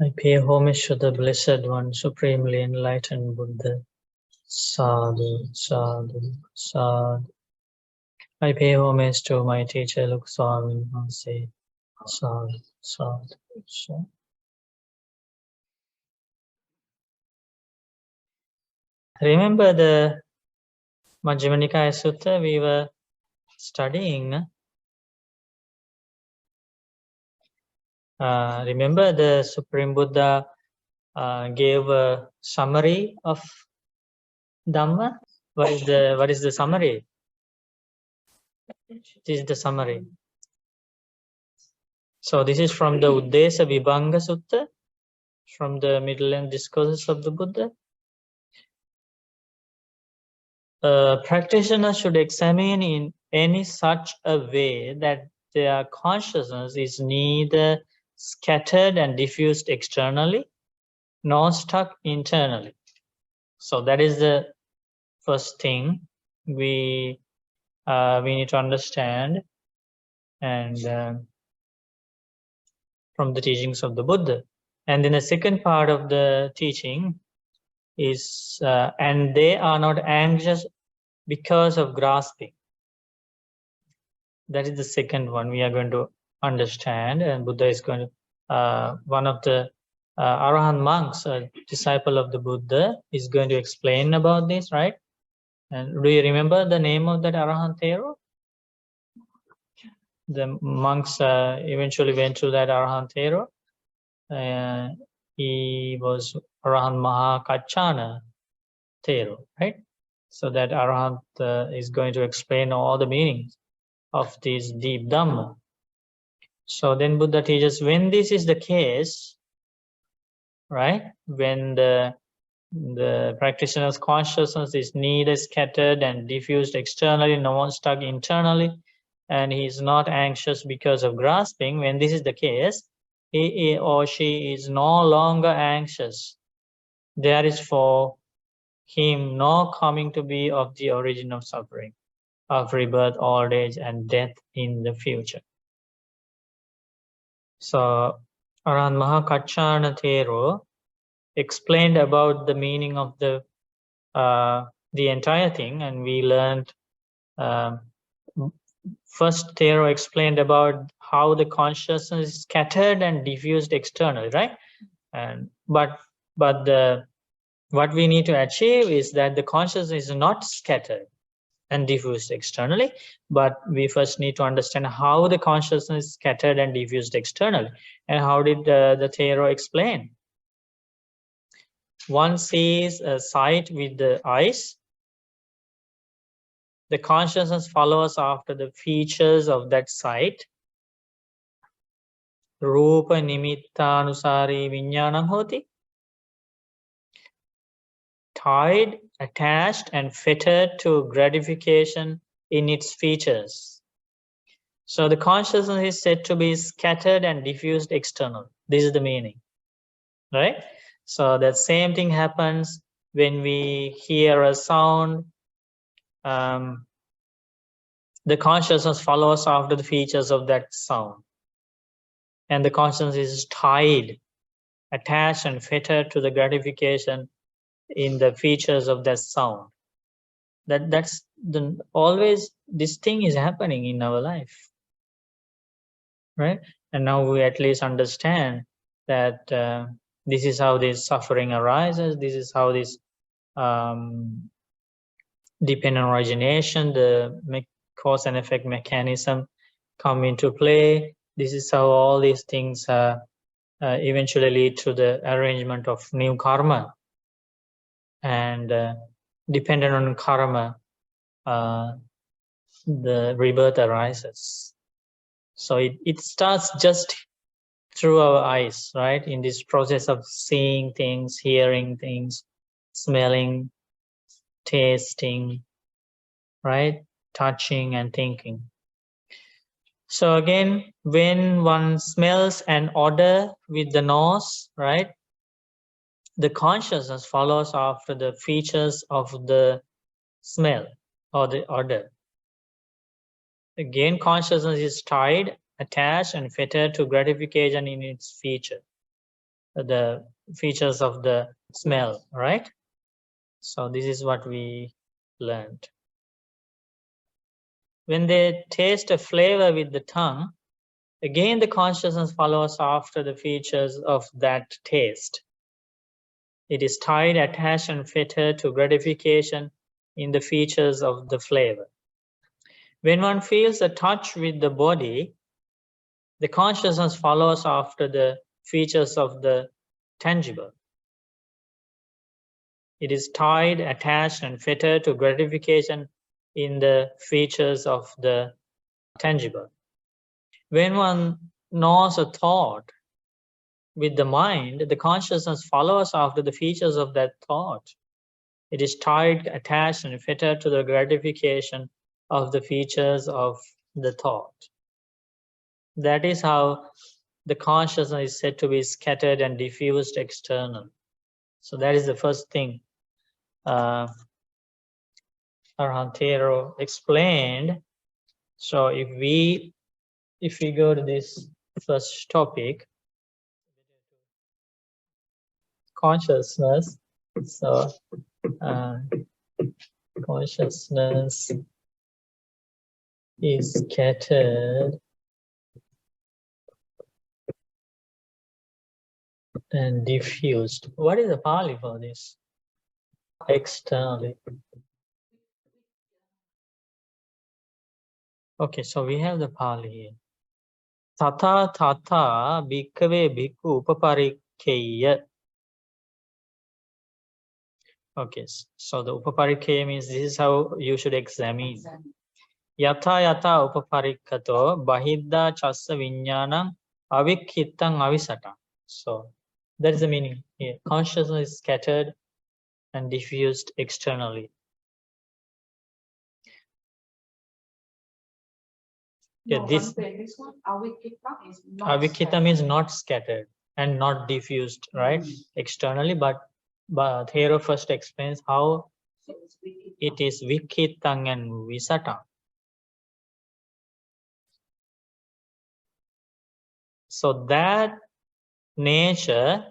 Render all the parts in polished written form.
I pay homage to the Blessed One, Supremely Enlightened Buddha. Sadhu, sadhu, sadhu. I pay homage to my teacher, Uddesavibhaṅga. Sadhu, sadhu, sadhu. Remember the Majjhima Nikaya Sutta we were studying? Remember the Supreme Buddha gave a summary of Dhamma? What is the summary? This is the summary. So this is from the Uddesavibhaṅga Sutta, from the Middle End Discourses of the Buddha. A practitioner should examine in any such a way that their consciousness is neither scattered and diffused externally, nor stuck internally. So that is the first thing we need to understand, and from the teachings of the Buddha. And then the second part of the teaching is, and they are not anxious because of grasping. That is the second one we are going to understand, and Buddha is going to, one of the Arahant monks, a disciple of the Buddha, is going to explain about this, right? And do you remember the name of that Arahant Thero? The monks eventually went to that Arahant Thero. He was Arahant Mahakachana Thero, right? So that Arahant is going to explain all the meanings of this deep Dhamma. So then Buddha teaches, when this is the case, right? When the practitioner's consciousness is neither scattered and diffused externally, nor stuck internally, and he is not anxious because of grasping, when this is the case, he or she is no longer anxious. There is for him no coming to be of the origin of suffering, of rebirth, old age, and death in the future. So Arahant Mahakachana Thero explained about the meaning of the entire thing, and we learned first Thero explained about how the consciousness is scattered and diffused externally, right? And but what we need to achieve is that the consciousness is not scattered and diffused externally, but we first need to understand how the consciousness is scattered and diffused externally. And how did the Thero explain? One sees a sight with the eyes. The consciousness follows after the features of that sight. Rupa nimittanusari viññānam hoti. Tied, attached, and fettered to gratification in its features. So the consciousness is said to be scattered and diffused external. This is the meaning, right? So that same thing happens when we hear a sound. The consciousness follows after the features of that sound. And the consciousness is tied, attached, and fettered to the gratification in the features of that sound. That's always this thing is happening in our life, right? And now we at least understand that this is how this suffering arises. This is how this dependent origination, the cause and effect mechanism come into play. This is how all these things eventually lead to the arrangement of new karma. And dependent on karma, the rebirth arises. So it starts just through our eyes, right? In this process of seeing things, hearing things, smelling, tasting, right? Touching and thinking. So again, when one smells an odor with the nose, right? The consciousness follows after the features of the smell or the odor. Again, consciousness is tied, attached, and fettered to gratification in its feature. the features of the smell, right? So this is what we learned. When they taste a flavor with the tongue, again the consciousness follows after the features of that taste. It is tied, attached, and fitted to gratification in the features of the flavor. When one feels a touch with the body, the consciousness follows after the features of the tangible. It is tied, attached, and fitted to gratification in the features of the tangible. When one knows a thought with the mind, the consciousness follows after the features of that thought. It is tied, attached, and fitted to the gratification of the features of the thought. That is how the consciousness is said to be scattered and diffused external. So that is the first thing Arhantero explained. So if we go to this first topic, consciousness. So consciousness is scattered and diffused. What is the Pali for this? Externally. Okay, so we have the Pali here. Tata tata bhikkhave bhikkhu upaparikkeya. Okay, so the upaparikkeya means this is how you should examine. Yatha yatha upaparikkato bahidda chassa viññānaṁ avikkhittaṁ avisataṁ. So that is the meaning here. Consciousness is scattered and diffused externally. Yeah, no, this one, avikkhitta means not scattered and not diffused, right? Externally, but Thero first explains how it is vikkhittaṁ and visataṁ. So that nature,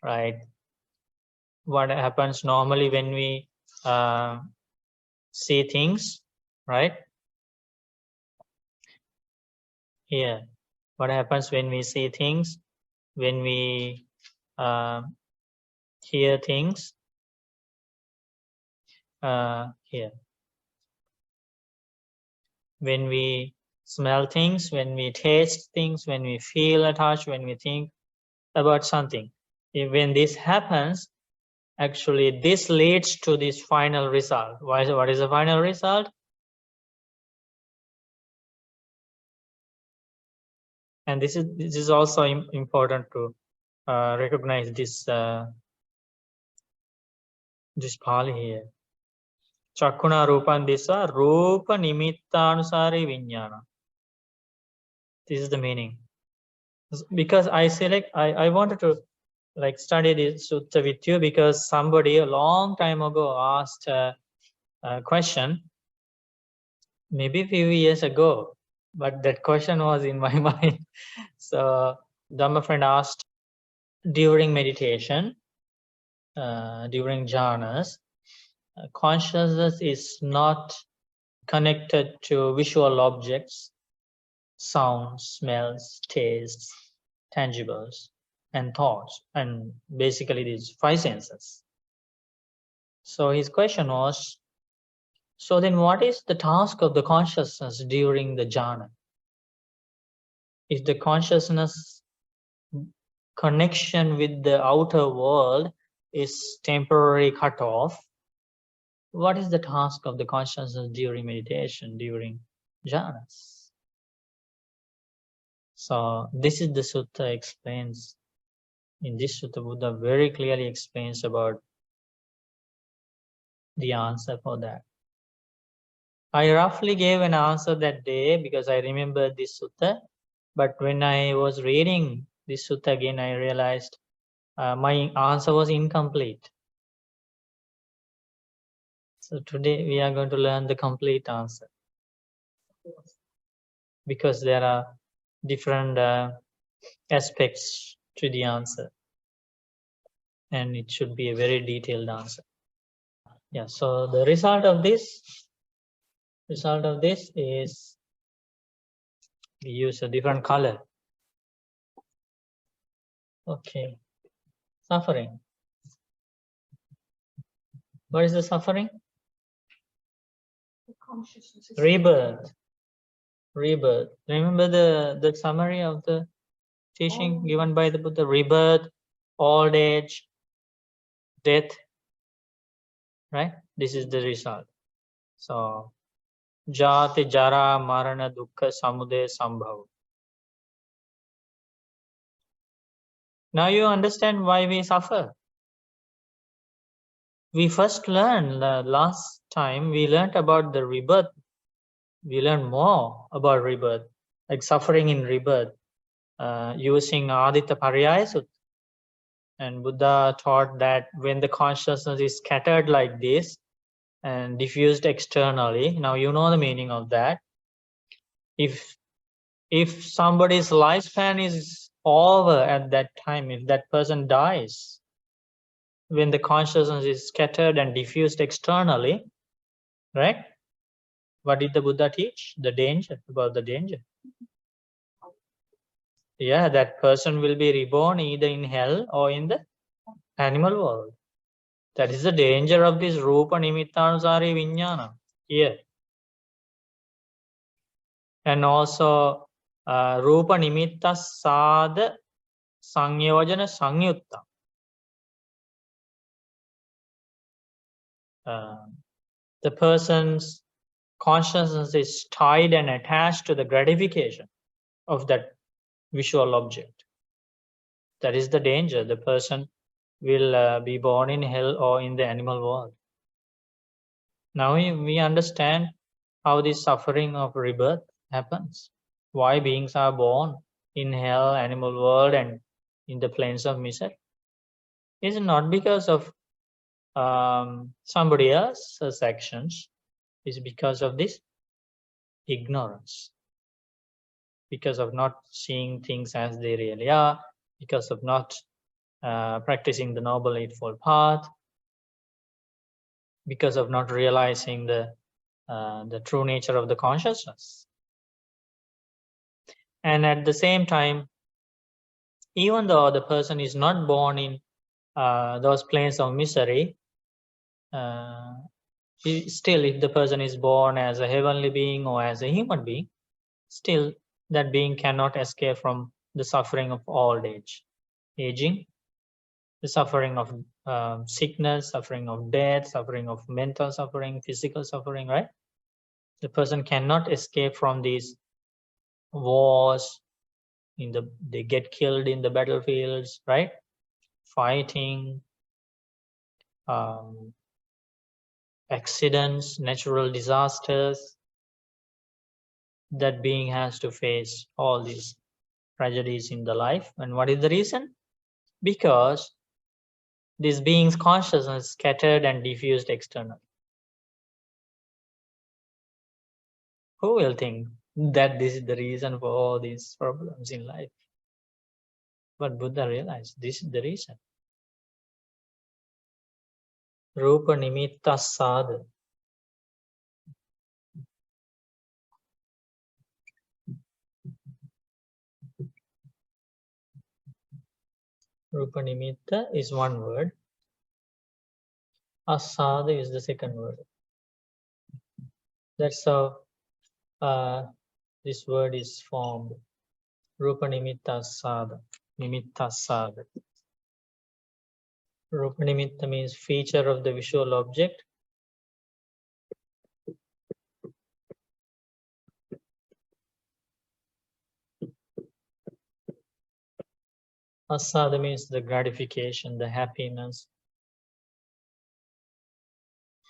right? What happens normally when we see things, right? Here, what happens when we see things, when we hear things, here. When we smell things, when we taste things, when we feel a touch, when we think about something. When this happens, actually this leads to this final result. What is the final result? And this is also important to recognize this this Pali here. Chakkuna rupan disa rupa nimittanusari viññāna. This is the meaning. Because I wanted to like study this sutta with you because somebody a long time ago asked a question, maybe a few years ago, but that question was in my mind. So Dhamma friend asked, during meditation, during jhanas, consciousness is not connected to visual objects, sounds, smells, tastes, tangibles, and thoughts, and basically these five senses. So his question was, so then what is the task of the consciousness during the jhana? If the consciousness connection with the outer world is temporarily cut off, what is the task of the consciousness during meditation, during jhanas? So this is the sutta explains. In this sutta, Buddha very clearly explains about the answer for that. I roughly gave an answer that day because I remember this sutta, but when I was reading this sutta again, I realized my answer was incomplete. So today we are going to learn the complete answer because there are different aspects to the answer. and it should be a very detailed answer. Yeah, so the result of this is we use a different color. Okay, suffering. What is the suffering? Rebirth. Rebirth. Remember the summary of the teaching given by the Buddha? Rebirth, old age, death, right? This is the result. So, Jati, Jara, Marana, Dukkha, Samudaya, Sambhava. Now you understand why we suffer. We first learned, last time we learned about the rebirth. We learned more about rebirth, like suffering in rebirth, using Aditya Pariyaya Sutta. And Buddha taught that when the consciousness is scattered like this and diffused externally, now you know the meaning of that. If somebody's lifespan is over at that time, if that person dies, when the consciousness is scattered and diffused externally, right? What did the Buddha teach? The danger, about the danger. Yeah, that person will be reborn either in hell or in the animal world. That is the danger of this Rupa Nimittanusari Vijnana here. And also Rupa Nimitta Sada Sanyojana Sanyutta. The person's consciousness is tied and attached to the gratification of that visual object. That is the danger. The person will be born in hell or in the animal world. Now we understand how this suffering of rebirth happens. Why beings are born in hell, animal world, and in the planes of misery. It's not because of somebody else's actions. It's because of this ignorance. Because of not seeing things as they really are. Because of not practicing the Noble Eightfold Path. Because of not realizing the true nature of the consciousness. And at the same time, even though the person is not born in those planes of misery, still if the person is born as a heavenly being or as a human being, still that being cannot escape from the suffering of old age, aging, the suffering of sickness, suffering of death, suffering of mental suffering, physical suffering, right? The person cannot escape from these wars, they get killed in the battlefields, right? Fighting, accidents, natural disasters. That being has to face all these tragedies in the life. And what is the reason? Because this being's consciousness is scattered and diffused externally. Who will think that this is the reason for all these problems in life? But Buddha realized this is the reason. Rupa nimitta sada. Rupa nimitta is one word. Asada is the second word. That's how this word is formed. Rupa nimitta sada. Nimitta sada. Rupa nimitta means feature of the visual object. Asada means the gratification, the happiness.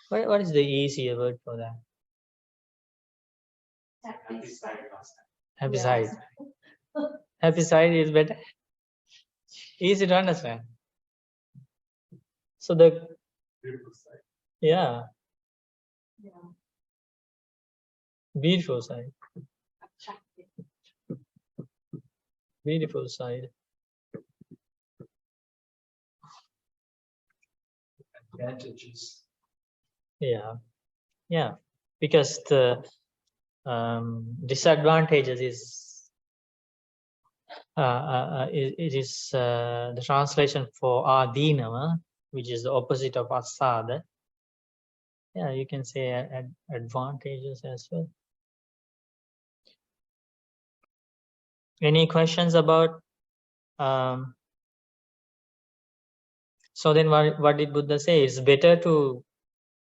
What is the easier word for that? Happy side. Happy side. Happy side is better. Easy to understand. So the beautiful side. Yeah. Beautiful side. Beautiful side. advantages. Yeah, because the disadvantages is it is the translation for adinama, which is the opposite of asada. Yeah, you can say advantages as well. Any questions about? So then, what did Buddha say? It's better to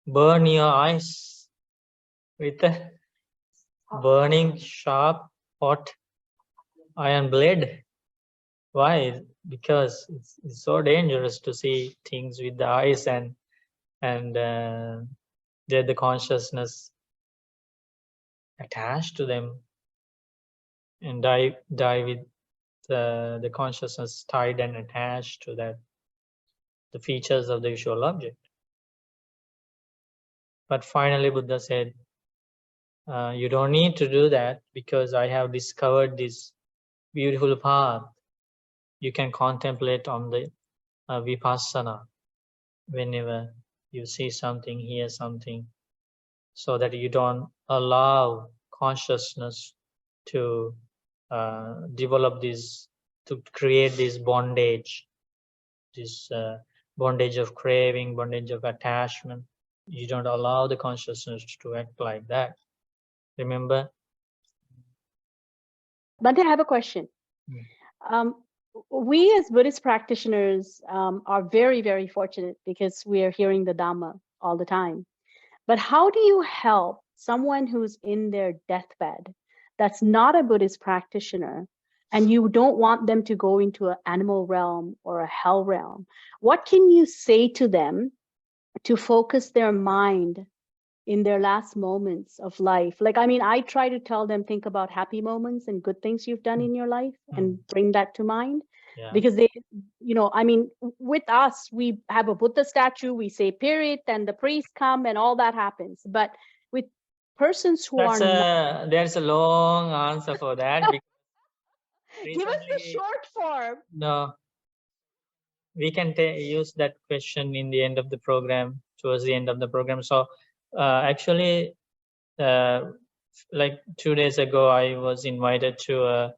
burn your eyes with a burning, sharp, hot iron blade. Why? Because it's so dangerous to see things with the eyes and get the consciousness attached to them and die with the consciousness tied and attached to that, the features of the visual object. But finally, Buddha said, you don't need to do that because I have discovered this beautiful path. You can contemplate on the vipassana whenever you see something, hear something, so that you don't allow consciousness to develop this, to create this bondage, this bondage of craving, bondage of attachment. You don't allow the consciousness to act like that. Remember? Bhante, I have a question. We as Buddhist practitioners are very, very fortunate because we are hearing the Dhamma all the time. But how do you help someone who's in their deathbed that's not a Buddhist practitioner and you don't want them to go into an animal realm or a hell realm? What can you say to them to focus their mind in their last moments of life? Like, I mean, I try to tell them, think about happy moments and good things you've done in your life and bring that to mind. Yeah. Because they, you know, I mean, with us, we have a Buddha statue, we say period, and the priests come and all that happens. But with persons who are not, there's a long answer for that. give us the short form. No, we can use that question in the end of the program, towards the end of the program. So actually, like 2 days ago, I was invited to a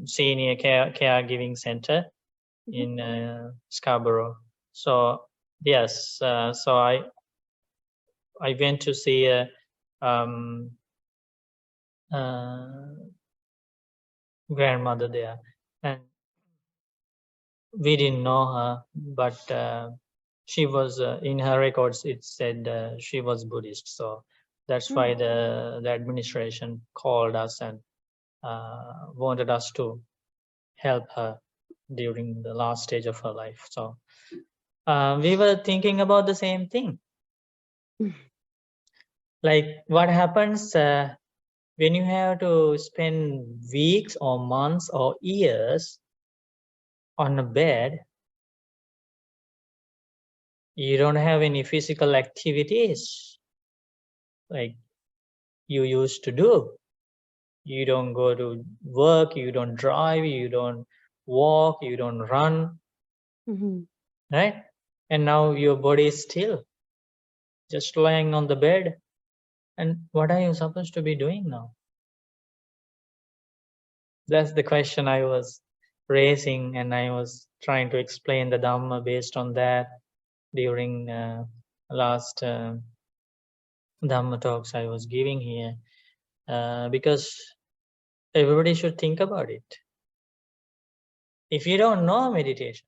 senior caregiving center in Scarborough. So yes, so I went to see a grandmother there, and we didn't know her, but she was in her records. It said she was Buddhist, so that's why the administration called us and wanted us to help her during the last stage of her life. So we were thinking about the same thing. Like, what happens when you have to spend weeks or months or years on a bed? You don't have any physical activities like you used to do. You don't go to work, you don't drive, you don't walk, you don't run, right? And now your body is still, just lying on the bed. And what are you supposed to be doing now? That's the question I was raising, and I was trying to explain the Dhamma based on that during last Dhamma talks I was giving here, because everybody should think about it. If you don't know meditation,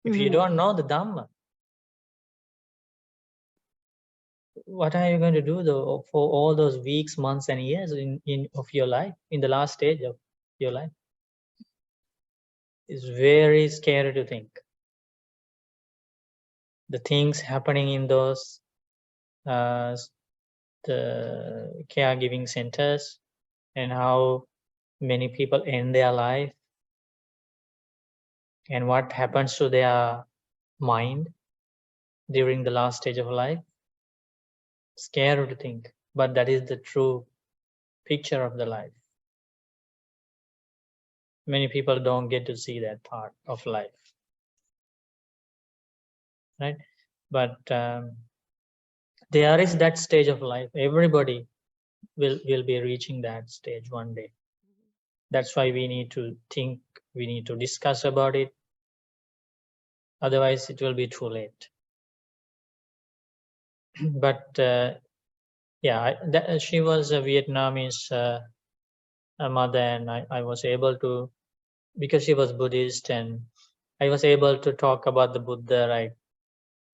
if you don't know the Dhamma, what are you going to do though for all those weeks, months, and years of your life, in the last stage of your life? It's very scary to think. The things happening in those the caregiving centers, and how many people end their life, and what happens to their mind during the last stage of life. Scary to think, but that is the true picture of the life. Many people don't get to see that part of life, right? But there is that stage of life. Everybody will be reaching that stage one day. That's why we need to think, we need to discuss about it. Otherwise, it will be too late. But yeah, she was a Vietnamese mother, and I was able to, because she was Buddhist, and I was able to talk about the Buddha, like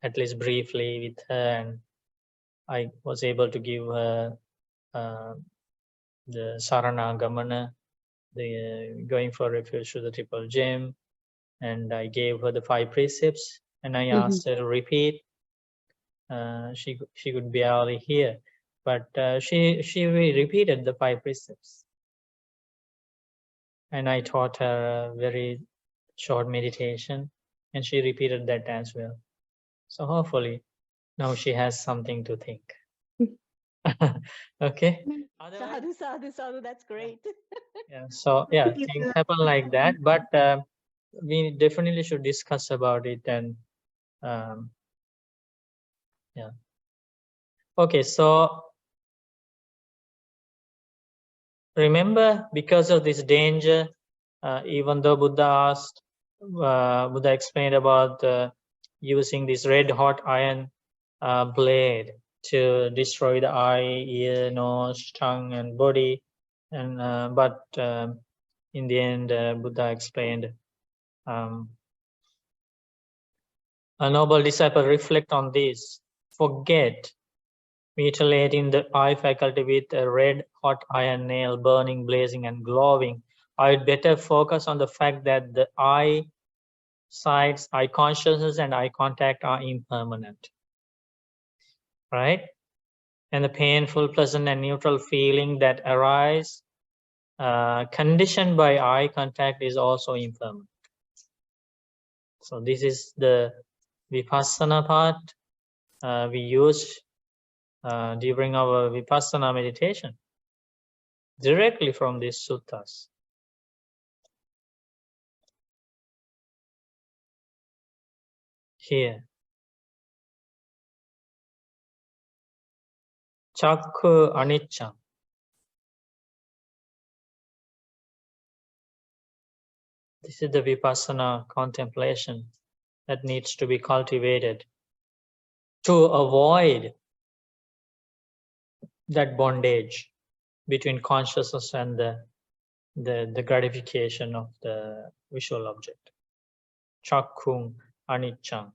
at least briefly with her, and I was able to give her the Saranagamana, the going for refuge to the triple gem, and I gave her the 5 precepts, and I asked her to repeat. She could barely hear, but she repeated the 5 precepts, and I taught her a very short meditation, and she repeated that as well. So hopefully now she has something to think. Okay. Sadhu, sadhu, sadhu. That's great. Yeah. So yeah, things happen like that, but we definitely should discuss about it. And yeah. Okay. So remember, because of this danger, even though Buddha explained about using this red hot iron blade to destroy the eye, ear, nose, tongue, and body, and but in the end, Buddha explained, a noble disciple, reflect on this. Forget mutilating the eye faculty with a red hot iron nail, burning, blazing, and glowing. I'd better focus on the fact that the eye sights, eye consciousness, and eye contact are impermanent, right? And the painful, pleasant, and neutral feeling that arise conditioned by eye contact is also impermanent. So this is the Vipassana part we use during our Vipassana meditation, directly from these suttas. Here, Chakku Anicca. This is the Vipassana contemplation that needs to be cultivated to avoid that bondage between consciousness and the gratification of the visual object. Chakkung Anicca.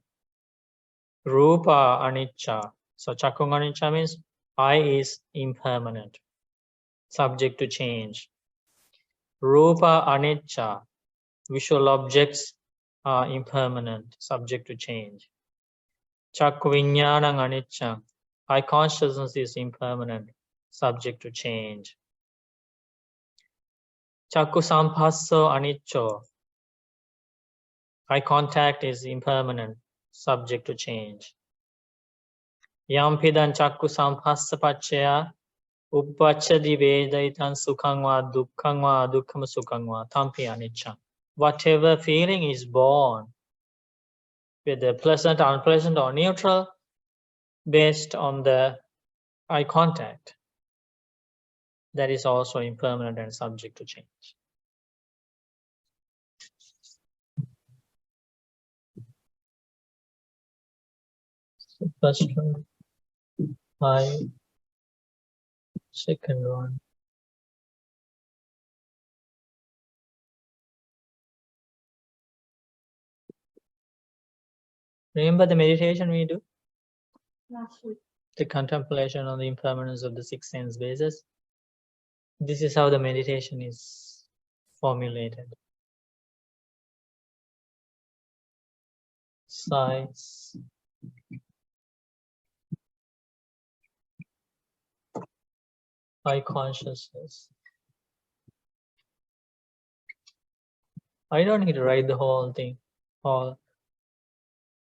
Rupa Anicca. So Chakkung Anicca means eye is impermanent, subject to change. Rupa Anicca. Visual objects are impermanent, subject to change. Chakku Viññānaṁ Aniccaṁ. Eye consciousness is impermanent, subject to change. Chakku Samphasso Anicco. Eye contact is impermanent, subject to change. Yampidan Chakku Samphassa Paccaya Uppacchati Vedaitan Sukhang va Dukkham Sukhang va Tampi Aniccaṁ. Whatever feeling is born, whether pleasant, unpleasant, or neutral, based on the eye contact, that is also impermanent and subject to change. So first one, eye, second one. Remember the meditation we do? Last week. The contemplation on the impermanence of the 6 sense bases. This is how the meditation is formulated. Sights, eye consciousness. I don't need to write the whole thing,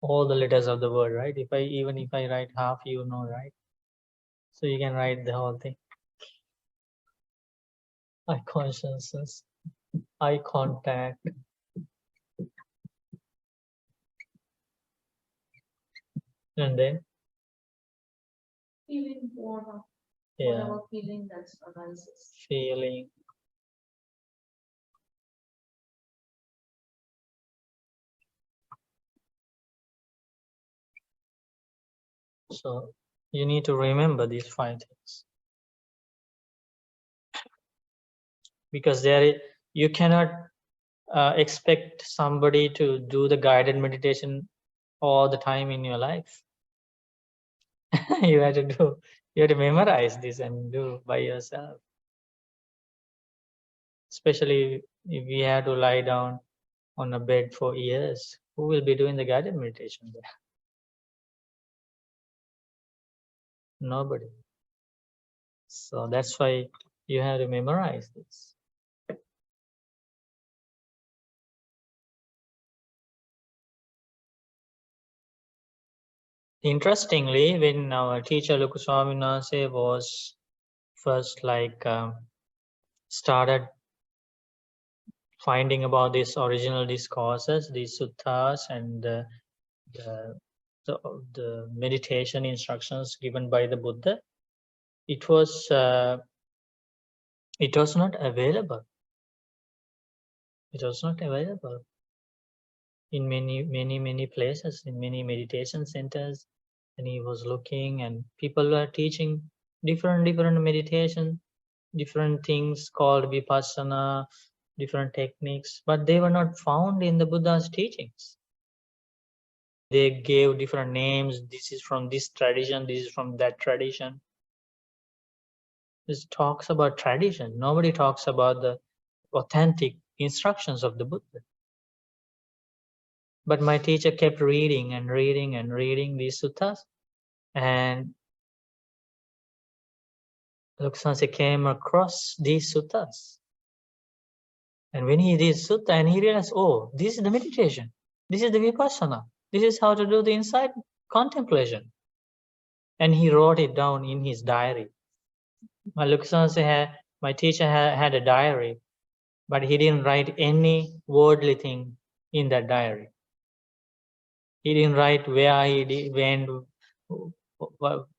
all the letters of the word, right? Even if I write half, you know, right? So you can write the whole thing. Eye consciousness, eye contact, And then feeling whatever feeling that arises. Feeling. So you need to remember these 5 things, because you cannot expect somebody to do the guided meditation all the time in your life. You have to memorize this and do by yourself. Especially if we have to lie down on a bed for years, who will be doing the guided meditation there? Nobody. So that's why you have to memorize this. Interestingly, when our teacher Uddesavibhaṅga was first started finding about these original discourses, these suttas, and the meditation instructions given by the Buddha, it was not available. It was not available in many places, in many meditation centers. And he was looking, and people were teaching different meditation, different things called vipassana, different techniques, but they were not found in the Buddha's teachings. They gave different names. This is from this tradition, this is from that tradition. This talks about tradition. Nobody talks about the authentic instructions of the Buddha. But my teacher kept reading and reading and reading these suttas, and Loksanse came across these suttas. And when he did sutta, and he realized, oh, this is the meditation. This is the vipassana. This is how to do the insight contemplation. And he wrote it down in his diary. My teacher had a diary, but he didn't write any worldly thing in that diary. He didn't write where he went,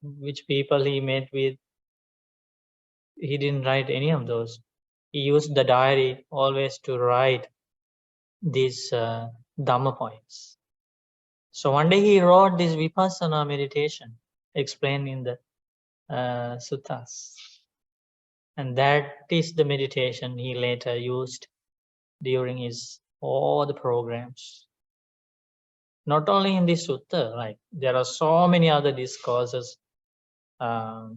which people he met with. He didn't write any of those. He used the diary always to write these Dhamma points. So one day he wrote this vipassana meditation explained in the suttas. And that is the meditation he later used during all the programs. Not only in this sutta, like there are so many other discourses where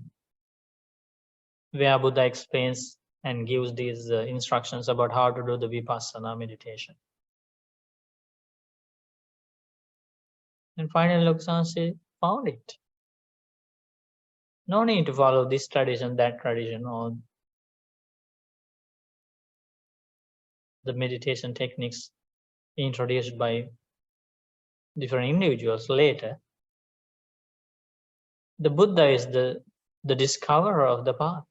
Buddha explains and gives these instructions about how to do the vipassana meditation. And finally, Loksanse found it. No need to follow this tradition, that tradition, or the meditation techniques introduced by different individuals later. The Buddha is the discoverer of the path.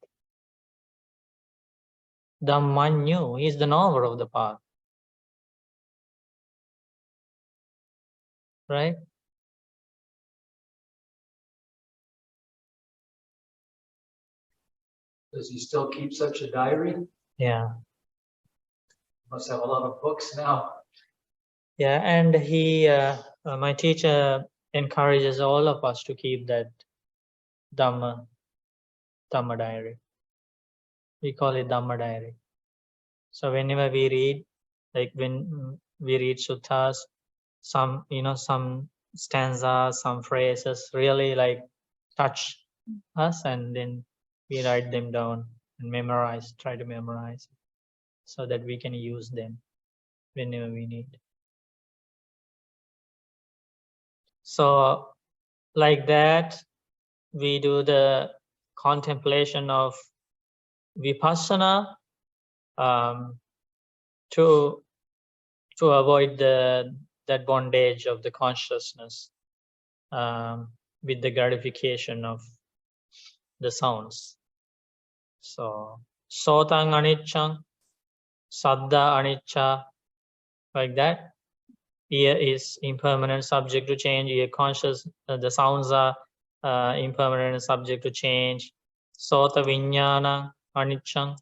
Dhammanyu, he is the knower of the path. Right? Does he still keep such a diary? Yeah. Must have a lot of books now. Yeah, and he, my teacher encourages all of us to keep that Dhamma diary. We call it Dhamma diary. So whenever we read, like when we read suttas, some stanzas, some phrases really like touch us, and then we write them down and try to memorize so that we can use them whenever we need. So like that, we do the contemplation of vipassana to avoid that bondage of the consciousness with the gratification of the sounds. So sotang anicchang, saddha anicca, like that. Ear is impermanent, subject to change. Ear conscious, the sounds are impermanent and subject to change. Sota viññāna aniccaṃ.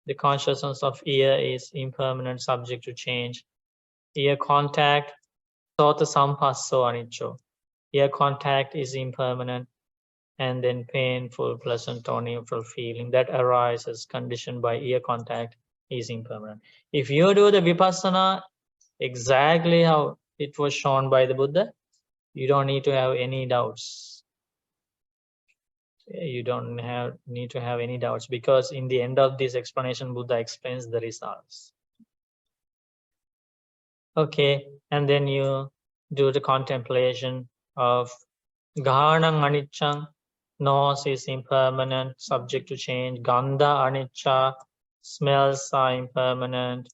The consciousness of ear is impermanent, subject to change. Ear contact, sota sampasso anicco. Ear contact is impermanent, and then painful, pleasant, or neutral feeling that arises conditioned by ear contact is impermanent. If you do the vipassana exactly how it was shown by the Buddha, you don't need to have any doubts. You don't need to have any doubts, because in the end of this explanation, Buddha explains the results. Okay, and then you do the contemplation of Jhāna aniccaṃ. Nose is impermanent, subject to change. Gandha anicca, smells are impermanent.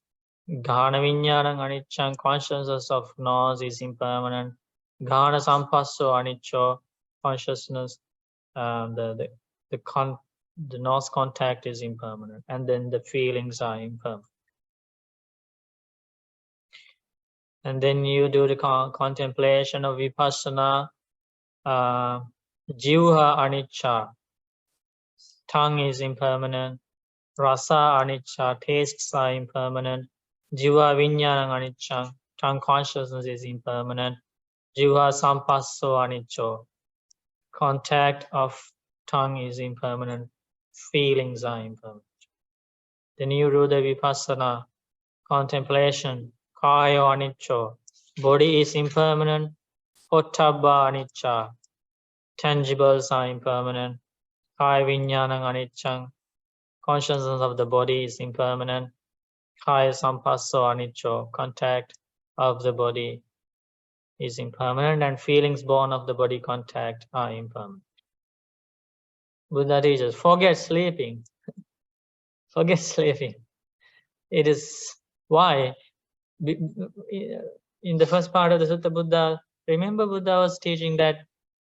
Jhāna viññānaṃ aniccaṃ, consciousness of nose is impermanent. Jhāna sampasso anicco, consciousness, the nose contact is impermanent, and then the feelings are impermanent. And then you do the contemplation of vipassana. Jivha anicca, tongue is impermanent. Rasa anicca, tastes are impermanent. Jiva viññānaṃ aniccaṃ, tongue consciousness is impermanent. Jiva sampasso anicco, contact of tongue is impermanent. Feelings are impermanent. Then you do the vipassana contemplation. Kaya anicco, body is impermanent. Pottabba anicca, tangibles are impermanent. Kaya viññānaṃ aniccaṃ, consciousness of the body is impermanent. Kaya sampasso anicco, contact of the body is impermanent, and feelings born of the body contact are impermanent. Buddha teaches, forget sleeping. Forget sleeping. It is why in the first part of the Sutta, Buddha was teaching that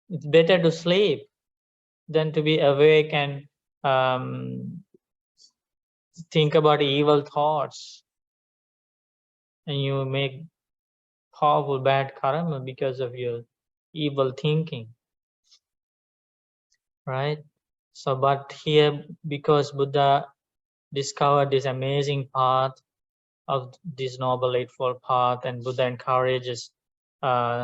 it's better to sleep than to be awake and think about evil thoughts, and you make powerful bad karma because of your evil thinking, right? So, but here, because Buddha discovered this amazing path of this Noble Eightfold Path, and Buddha encourages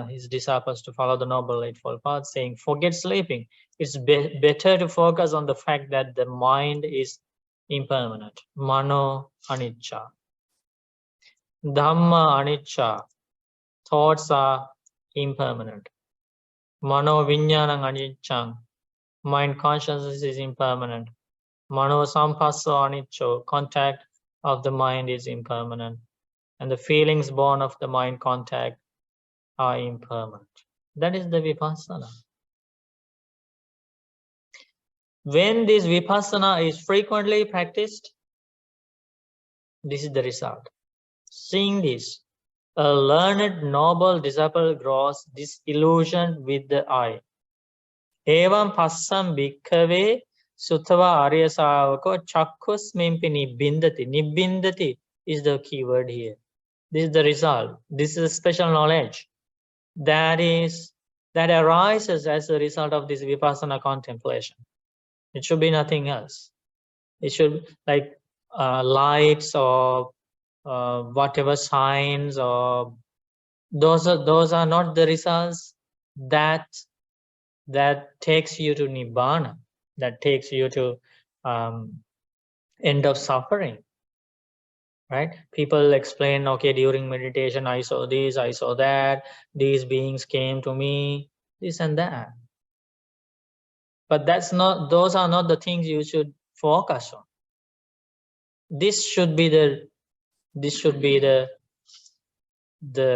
his disciples to follow the Noble Eightfold Path, saying, forget sleeping. It's better to focus on the fact that the mind is impermanent. Mano anicca. Dhamma anicca. Thoughts are impermanent. Mano viññānaṃ aniccaṃ. Mind consciousness is impermanent. Mano sampasso anicco. Contact of the mind is impermanent. And the feelings born of the mind contact are impermanent. That is the vipassana. When this vipassana is frequently practiced, this is the result. Seeing this, a learned noble disciple grows disillusioned with the eye. Evam passam bhikkhave sutava arya sāvako chakkhusmimpi nibbindati. Nibbindati is the key word here. This is the result. This is a special knowledge that arises as a result of this vipassana contemplation. It should be nothing else. It should like lights or whatever signs, or those are not the results that takes you to nibbana, that takes you to end of suffering, right? People explain, okay, during meditation I saw this, I saw that, these beings came to me, this and that. But those are not the things you should focus on. This should be the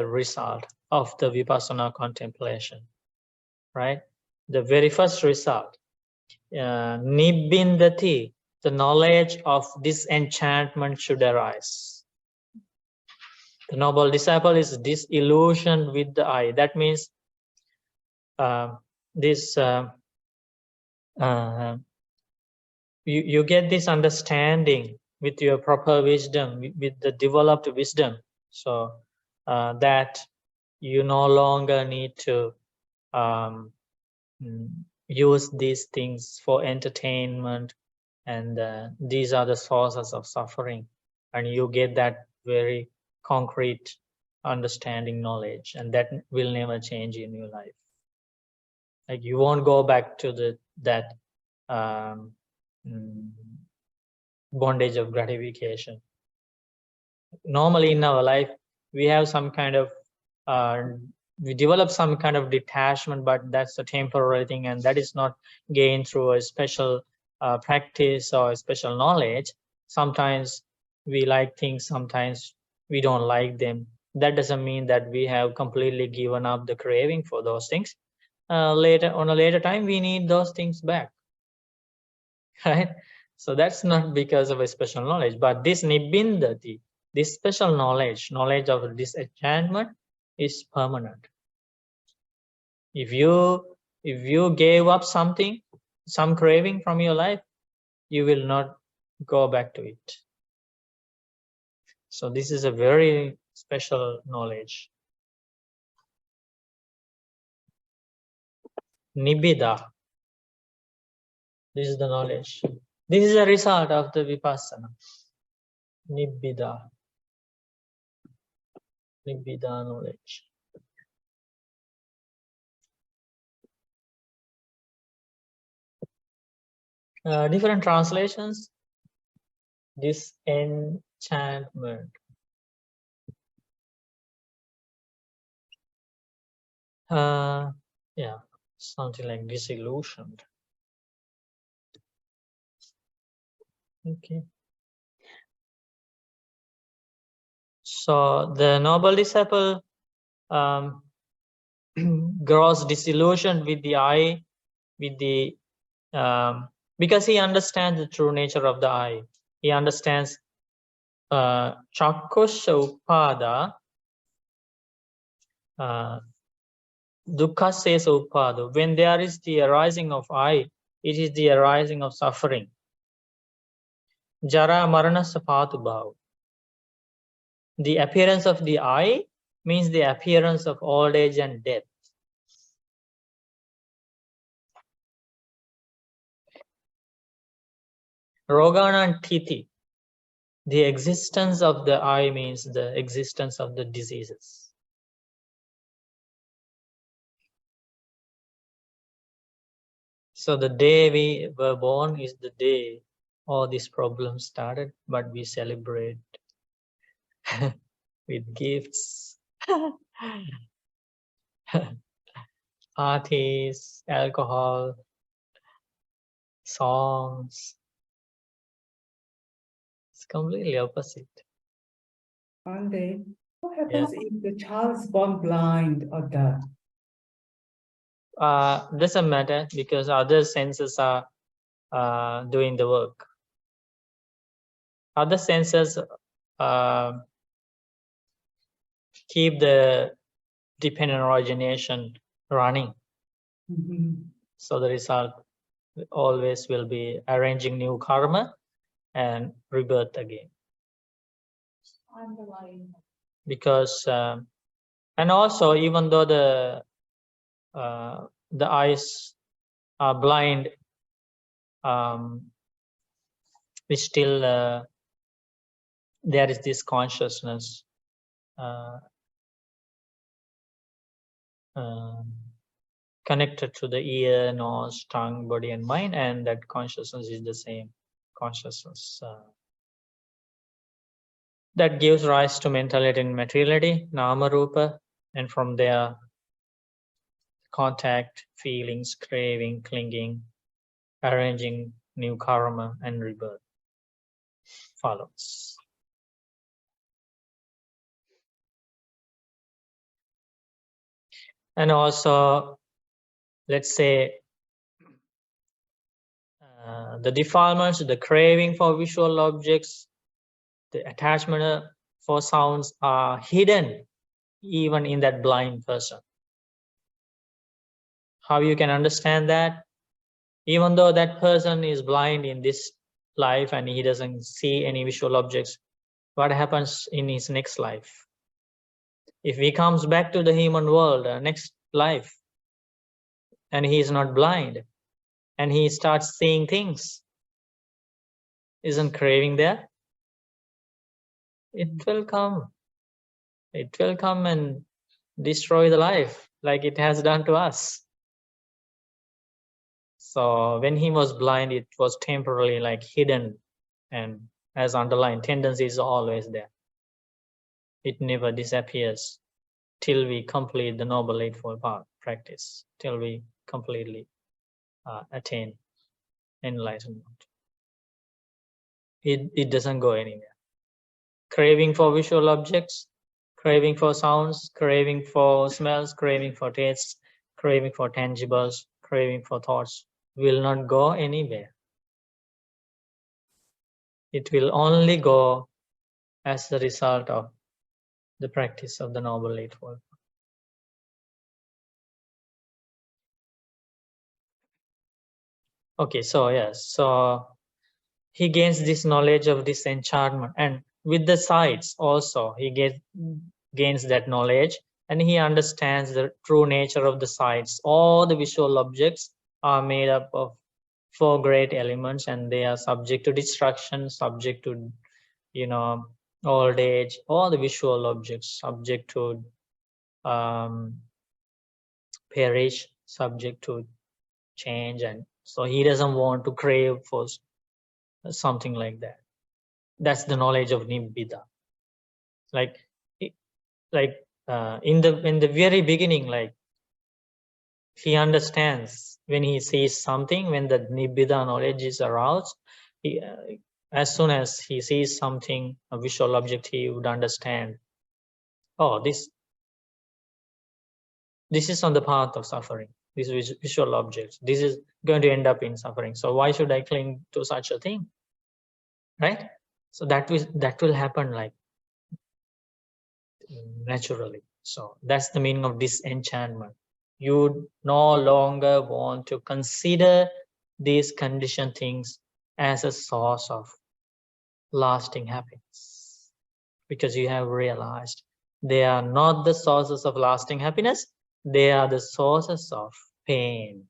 result of the vipassana contemplation, right? The very first result, nibbindati, the knowledge of disenchantment should arise. The noble disciple is disillusioned with the eye. That means you get this understanding with your proper wisdom, with the developed wisdom, so that You no longer need to use these things for entertainment, and these are the sources of suffering, and you get that very concrete understanding, knowledge, and that will never change in your life. Like, you won't go back to that bondage of gratification. Normally in our life, we have some kind of we develop some kind of detachment, but that's a temporary thing, and that is not gained through a special practice or a special knowledge. Sometimes we like things, sometimes we don't like them. That doesn't mean that we have completely given up the craving for those things. Later, on a later time, we need those things back, right? So that's not because of a special knowledge, but this nibbindati, this special knowledge of disenchantment, is permanent. If you gave up something, some craving from your life, you will not go back to it. So this is a very special knowledge. Nibbida. This is the knowledge. This is a result of the vipassana. Nibbida. Nibbida knowledge. Different translations. Disenchantment. Yeah, something like disillusioned. Okay. So the noble disciple grows disillusioned with the eye, with the because he understands the true nature of the eye. He understands chakkusha upada, dukkasesa upada. When there is the arising of eye, it is the arising of suffering. Jara marana sapatu bhav. The appearance of the eye means the appearance of old age and death. Rogana and titi. The existence of the eye means the existence of the diseases. So the day we were born is the day all these problems started, but we celebrate with gifts, parties, alcohol, songs. It's completely opposite. Andy, what happens if the child is born blind or deaf? Doesn't matter, because other senses are doing the work. Other senses keep the dependent origination running. So the result always will be arranging new karma and rebirth again. Because and also, even though the eyes are blind, we still there is this consciousness connected to the ear, nose, tongue, body, and mind, and that consciousness is the same consciousness that gives rise to mentality and materiality, nama rupa, and from there contact, feelings, craving, clinging, arranging new karma, and rebirth follows. And also, let's say the defilements, the craving for visual objects, the attachment for sounds are hidden even in that blind person. How you can understand that? Even though that person is blind in this life and he doesn't see any visual objects, what happens in his next life? If he comes back to the human world, next life, and he is not blind, and he starts seeing things, isn't craving there? It will come. It will come and destroy the life like it has done to us. So when he was blind, it was temporarily like hidden, and as underlying tendency is always there. It never disappears till we complete the Noble Eightfold Path practice, till we completely attain enlightenment. It doesn't go anywhere. Craving for visual objects, craving for sounds, craving for smells, craving for tastes, craving for tangibles, craving for thoughts will not go anywhere. It will only go as the result of the practice of the Noble Eightfold. Okay, so yes, so he gains this knowledge of disenchantment, and with the sights also he gains that knowledge, and he understands the true nature of the sights. All the visual objects are made up of 4 great elements, and they are subject to destruction, subject to, old age. All the visual objects subject to perish, subject to change, and so he doesn't want to crave for something like that. That's the knowledge of Nibbida. In the very beginning, like he understands when he sees something, when the Nibbida knowledge is aroused, as soon as he sees something, a visual object, he would understand, oh, this is on the path of suffering. These visual objects, this is going to end up in suffering. So why should I cling to such a thing, right? So that will happen like naturally. So that's the meaning of disenchantment. You no longer want to consider these conditioned things as a source of lasting happiness, because you have realized they are not the sources of lasting happiness, they are the sources of pain.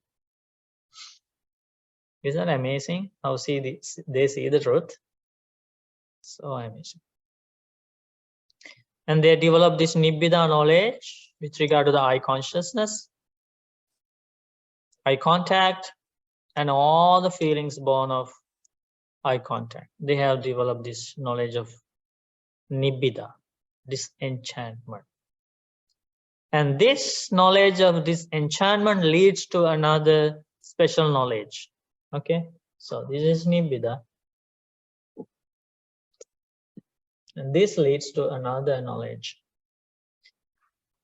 Isn't that amazing how they see the truth? So amazing. And they develop this Nibbida knowledge with regard to the eye consciousness, eye contact, and all the feelings born of eye contact. They have developed this knowledge of Nibbida, disenchantment. And this knowledge of disenchantment leads to another special knowledge. Okay, so this is Nibbida. And this leads to another knowledge,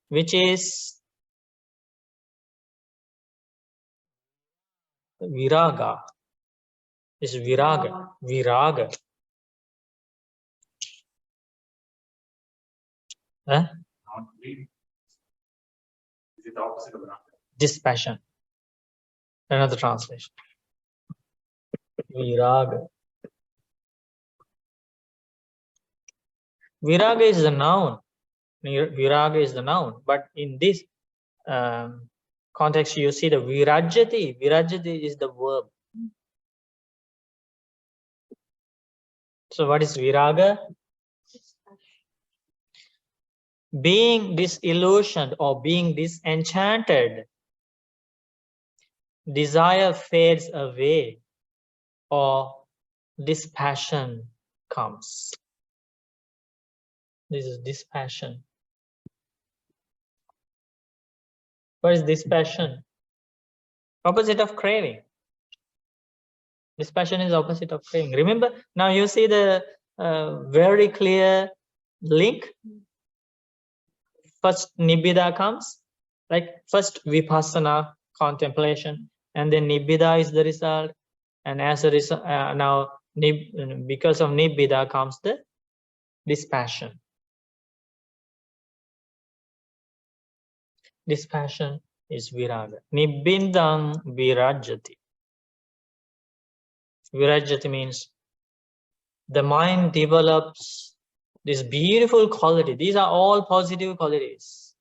which is Viraga. It's Viraga. Viraga. Huh? Is it the opposite of raga? Dispassion. Another translation. Viraga. Viraga is the noun. Viraga is the noun. But in this context, you see the virajyati. Virajyati is the verb. So what is viraga? Being disillusioned or being disenchanted, desire fades away or dispassion comes. This is dispassion. What is dispassion? Opposite of craving. Dispassion is opposite of craving. Remember, now you see the very clear link. First Nibbida comes, like first Vipassana, contemplation, and then Nibbida is the result. And as a result, now because of Nibbida comes the dispassion. Dispassion is viraga. Nibbindang virajyati. Virajyati means the mind develops This beautiful quality. These are all positive qualities.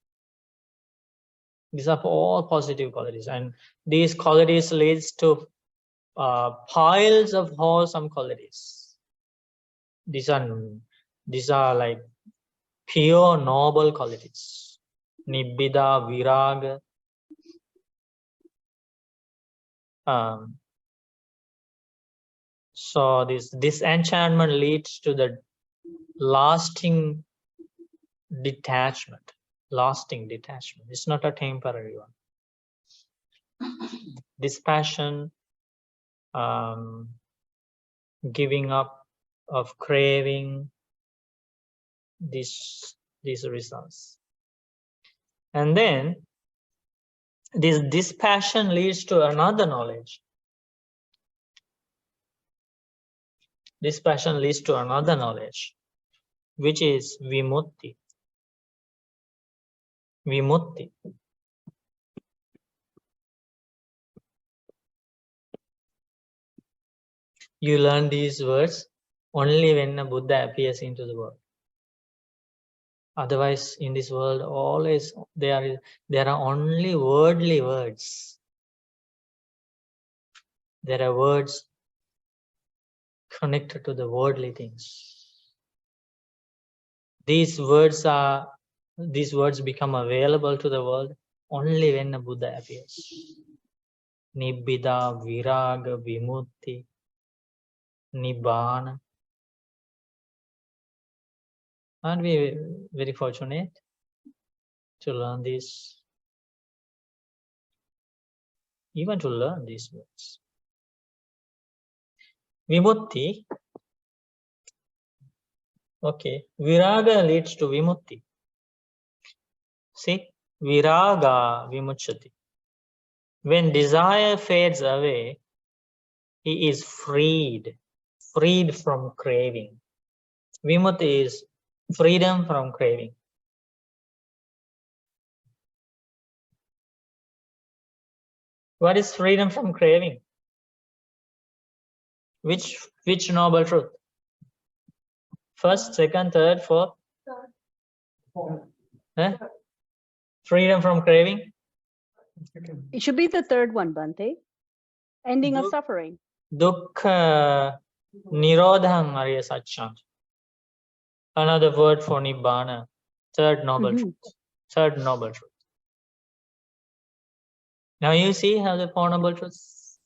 These are all positive qualities, and these qualities leads to piles of wholesome qualities. These are like pure noble qualities. Nibbida, viraga. So this disenchantment leads to the lasting detachment. Lasting detachment. It's not a temporary one. Dispassion, giving up of craving, these results. And then this dispassion leads to another knowledge. Dispassion leads to another knowledge, which is vimutti. Vimutti. You learn these words only when a Buddha appears into the world. Otherwise, in this world, always there are only worldly words. There are words connected to the worldly things. These words become available to the world only when a Buddha appears. Nibbida, viraga, vimutti, nibbana. Aren't we very fortunate to learn this? Even to learn these words. Vimutti. Okay. Viraga leads to vimutti. See? Viraga vimucchati. When desire fades away, he is freed from craving. Vimutti is freedom from craving. What is freedom from craving? Which noble truth? First, second, third, fourth? Eh? Freedom from craving? It should be the third one, Bhante. Ending of suffering. Dukkha nirodhang arya satcham. Another word for nibbana. Third noble truth. Third noble truth. Now you see how the Four Noble Truths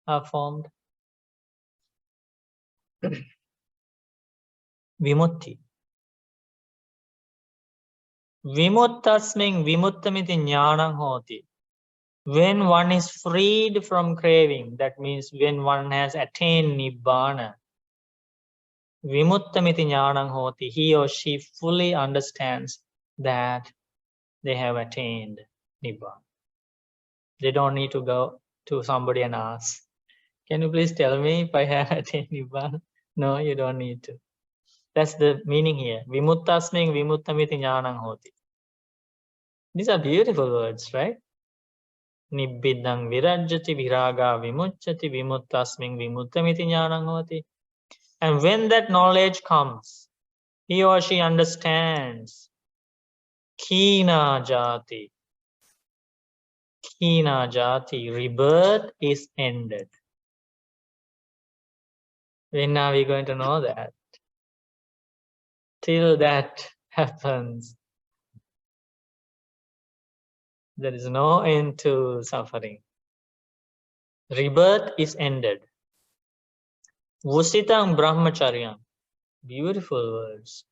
are formed. Vimutti. Vimuttasming vimuttamiti jnanam hoti. When one is freed from craving, that means when one has attained nibbana. Vimuttamiti jnanam hoti. He or she fully understands that they have attained nibbana. They don't need to go to somebody and ask, can you please tell me if I have attained nibbana? No, you don't need to. That's the meaning here. Vimuttasming vimuttamiti jnanam hoti. These are beautiful words, right? Nibbidang virajjati viraga vimucchati vimuttasming vimuttamiti jnanam hoti. And when that knowledge comes, he or she understands Kina jati. Kina jati, rebirth is ended. When are we going to know that? Till that happens, there is no end to suffering. Rebirth is ended. Vusitang brahmacharyam. Beautiful words.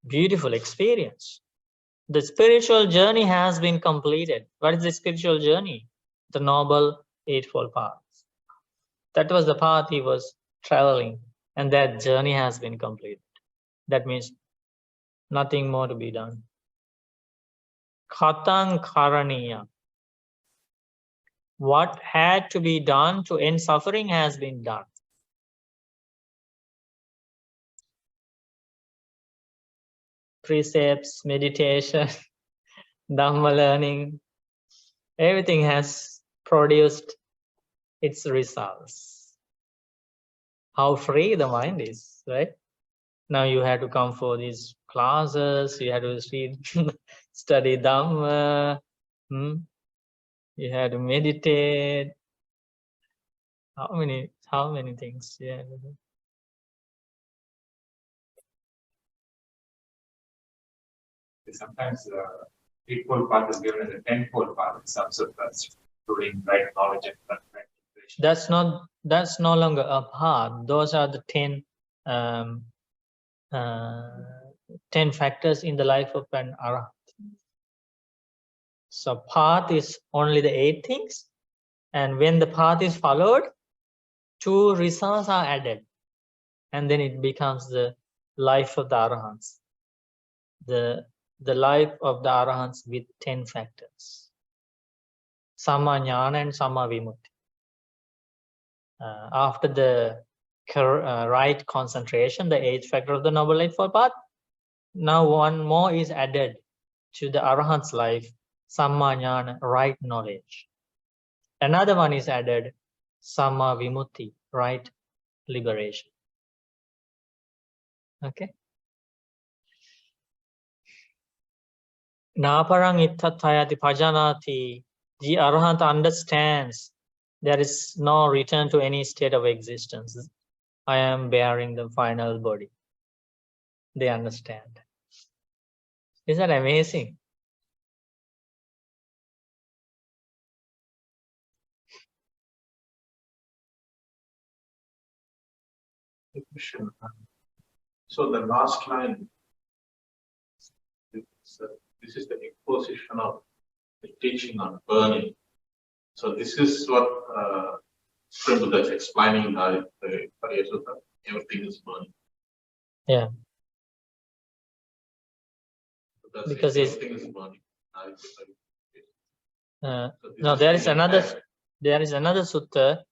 Beautiful experience. The spiritual journey has been completed. What is the spiritual journey? The Noble Eightfold Path. That was the path he was traveling, and that journey has been completed. That means nothing more to be done. Khatang karaniya. What had to be done to end suffering has been done. Precepts, meditation, Dhamma learning, everything has produced its results. how free the mind is, right? Now you have to come for these classes, you have to study Dhamma, you have to meditate. How many things? Yeah. Sometimes the eightfold path is given as a tenfold path in some suttas, including right knowledge and concentration. That's no longer a path. Those are the 10 factors in the life of an arhat. So path is only the 8 things, and when the path is followed, 2 results are added, and then it becomes the life of the arahants. The life of the arahants with 10 factors: Samma Jhāna and Samma Vimutti. After the right concentration, the 8th factor of the Noble Eightfold Path, now one more is added to the arahant's life: Samma Jhāna, right knowledge. Another one is added: Samma Vimutti, right liberation. Okay. Naparang ittatthayati pajanati. The arahant understands there is no return to any state of existence. I am bearing the final body. They understand. Isn't that amazing? So the last line, this is the imposition of the teaching on burning. So this is what Supreme Buddha is explaining the Pariya Sutta. Everything is burning. Yeah. So because everything is burning. No, there is another sutta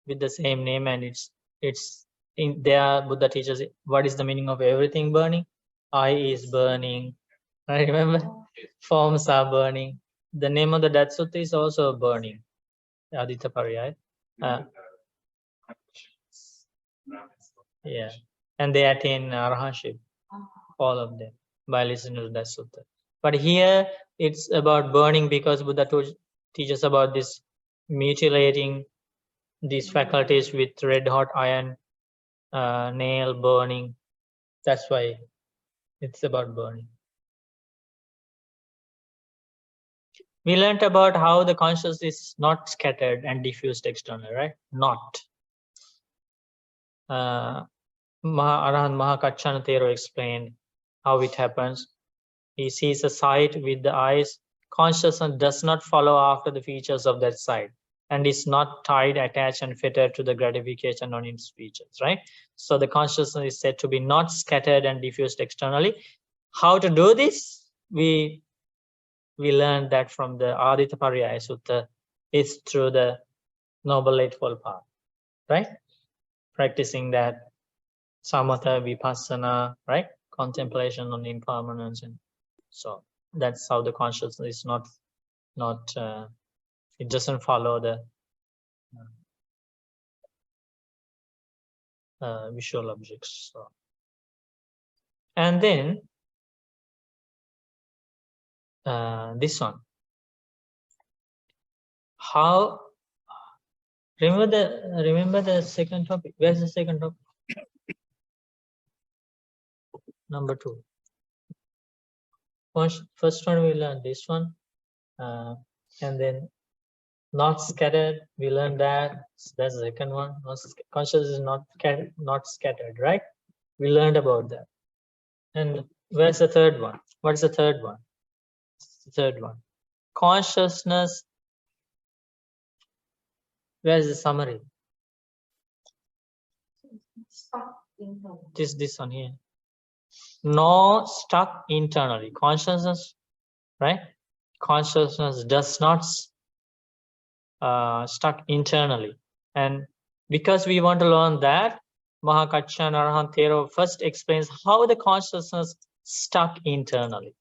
with the same name, and it's in there. Buddha teaches what is the meaning of everything burning. I is burning. I remember forms are burning. The name of the Death Sutta is also burning. Aditya Pariyaya. Yeah, and they attain arahantship, all of them, by listening to that sutta. But here it's about burning, because Buddha teaches about this mutilating these faculties with red hot iron nail burning. That's why it's about burning. We learned about how the consciousness is not scattered and diffused externally, right? Not. Arahant Mahakaccana Thero explained how it happens. He sees a sight with the eyes. Consciousness does not follow after the features of that sight, and is not tied, attached, and fettered to the gratification on its features, right? So the consciousness is said to be not scattered and diffused externally. How to do this? We learned that from the Aditya Pariyaya Sutta. It's through the Noble Eightfold Path, right? Practicing that samatha, vipassana, right? Contemplation on impermanence, and so that's how the consciousness is not it doesn't follow the visual objects. So. And then this one. How remember the second topic? Where's the second topic? Number 2. First one we learned this one, and then not scattered. We learned that. So that's the second one. Consciousness is not scattered, right? We learned about that. And where's the third one? What's the third one? The third one. Consciousness. Where's the summary? This one here. No stuck internally. Consciousness, right? Consciousness does not stuck internally. And because we want to learn that, Mahakaccana Arahant Thero first explains how the consciousness stuck internally,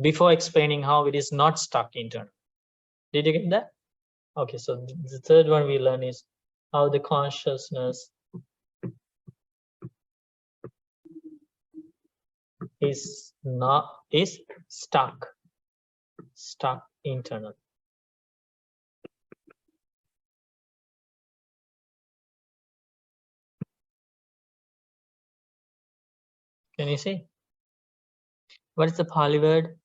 before explaining how it is not stuck internally. Did you get that? Okay, so the third one we learn is how the consciousness is stuck internal. Can you see? What is the Pali word?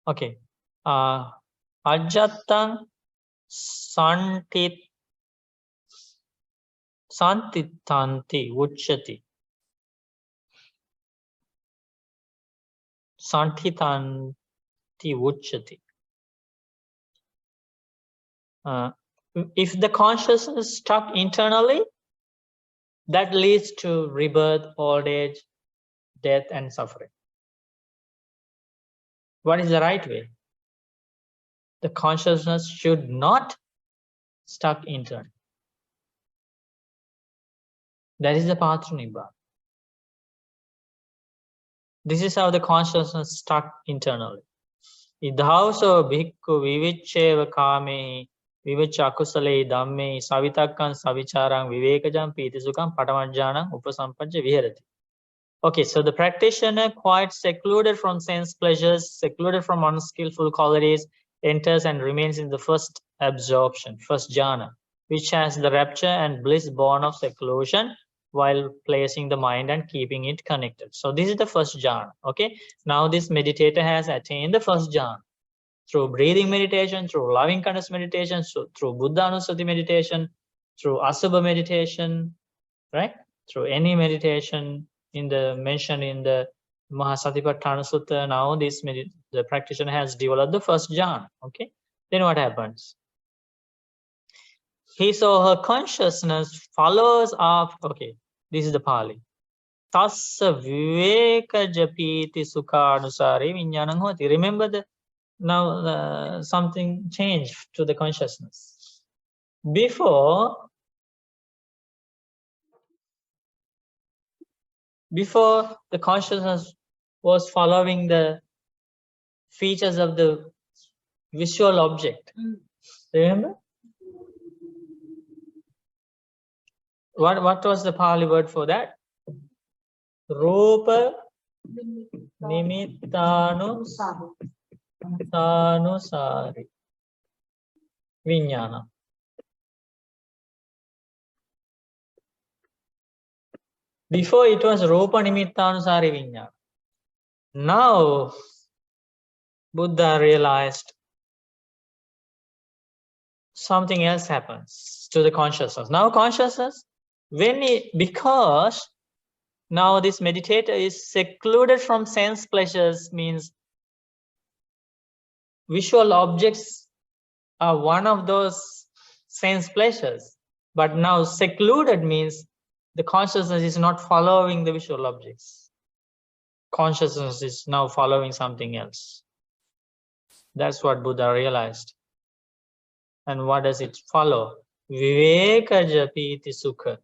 Okay. Ajatang santitanti uchati. Santitanti uchati. If the consciousness is stuck internally, that leads to rebirth, old age, death, and suffering. What is the right way? The consciousness should not stuck internally. That is the path to Nibbana. This is how the consciousness stuck internally. Idhauso bhikkhu viviccheva kame vivicca akusale dhamme savitakkan savicharam vivekajam pitisukam patamajjanam upasampajja viharati. Okay, so the practitioner, quite secluded from sense pleasures, secluded from unskillful qualities, enters and remains in the first absorption, first jhana, which has the rapture and bliss born of seclusion while placing the mind and keeping it connected. So this is the first jhana. Okay, now this meditator has attained the first jhana through breathing meditation, through loving kindness meditation, through Buddha Anusati meditation, through Asubha meditation, right? Through any meditation mentioned in the Mahasatipatthana Sutta. Now the practitioner has developed the first jhana. Okay, then what happens? His or her consciousness follows up. Okay, this is the Pali. Tassa viveka japiti sukhanusari viññānaṁ hoti. Remember now something changed to the consciousness. Before the consciousness was following the features of the visual object. Remember? What was the Pali word for that? Rupa nimittanusari viññāna. Before it was Rupa nimittanusari viññāna. Now Buddha realized something else happens to the consciousness. Now consciousness, because now this meditator is secluded from sense pleasures, means visual objects are one of those sense pleasures, but now secluded means the consciousness is not following the visual objects. Consciousness is now following something else. That's what Buddha realized. And what does it follow? Vivekaja piti sukha.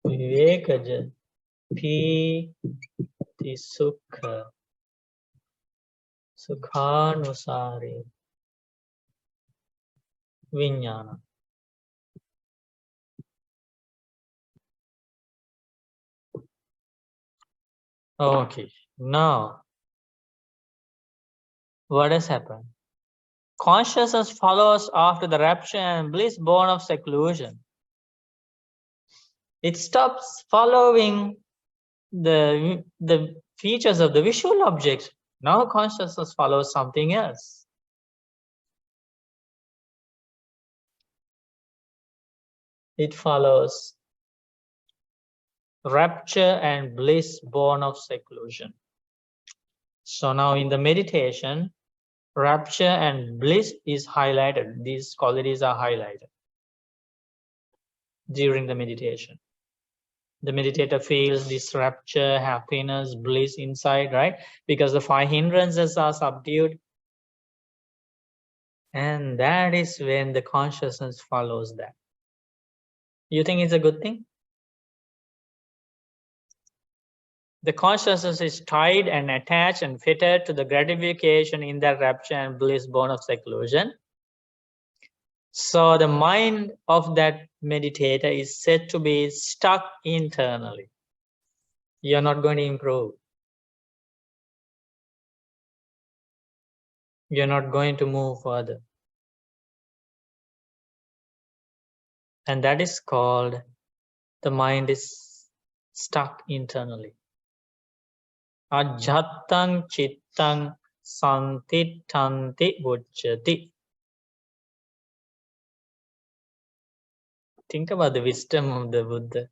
Vivekaja piti sukha. Sukhanusari viññāna. Okay, now what has happened? Consciousness follows after the rapture and bliss born of seclusion. It stops following the features of the visual objects. Now consciousness follows something else. It follows rapture and bliss born of seclusion. So now in the meditation, rapture and bliss is highlighted. These qualities are highlighted during the meditation. The meditator feels this rapture, happiness, bliss inside, right? Because the 5 hindrances are subdued. And that is when the consciousness follows that. You think it's a good thing? The consciousness is tied and attached and fitted to the gratification in that rapture and bliss born of seclusion. So the mind of that meditator is said to be stuck internally. You're not going to improve. You're not going to move further. And that is called the mind is stuck internally. Ajhattang chittang santittanti vucchati. Think about the wisdom of the Buddha.